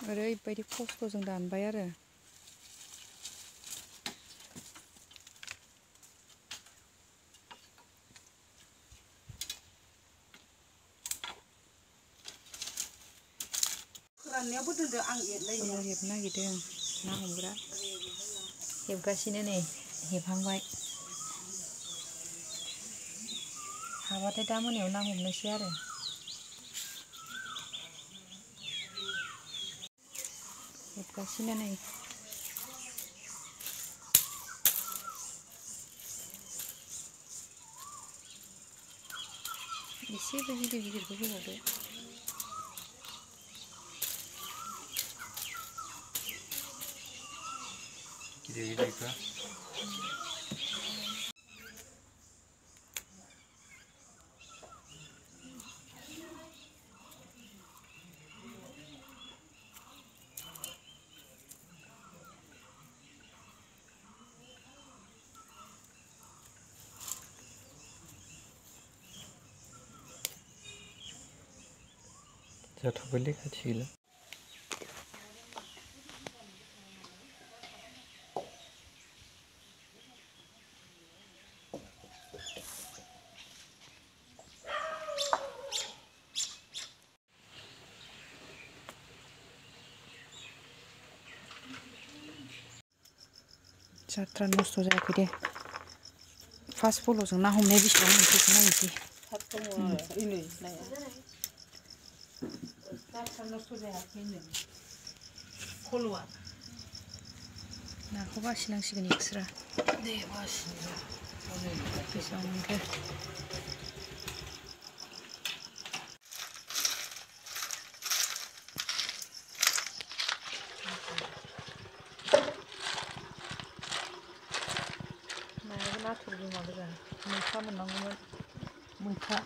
ओरैबायदि खस्थ'जों दानबाय आरो फोराननायावबो दोनदो आं एरलायनायाव हेबनो नागिरदों ना हमग्रा हेबगासिनो नै हेबहांबाय हाबाथाय दा मोनायाव ना हमनोसै आरो हेबगासिनो नै एसेबो गिदिर गिदिरखौ होबावदो गिदिर गिदिरखौ जाथ'बायलै खाथि गैला जात्रा नस्थ' जायाखै दे फार्स्ट फल'जों ना हमनाया बेसेबां मोनखो नायनोसै जात्रा नस्थ' जायाखैनो फल'आ नाखौ बासिनांसिगोन एक्सट्रा दे बासिदो बेसेबां मोनखो नायाबो नाथुर बिमा गोजा मैथा मोननांगौमोन मैथा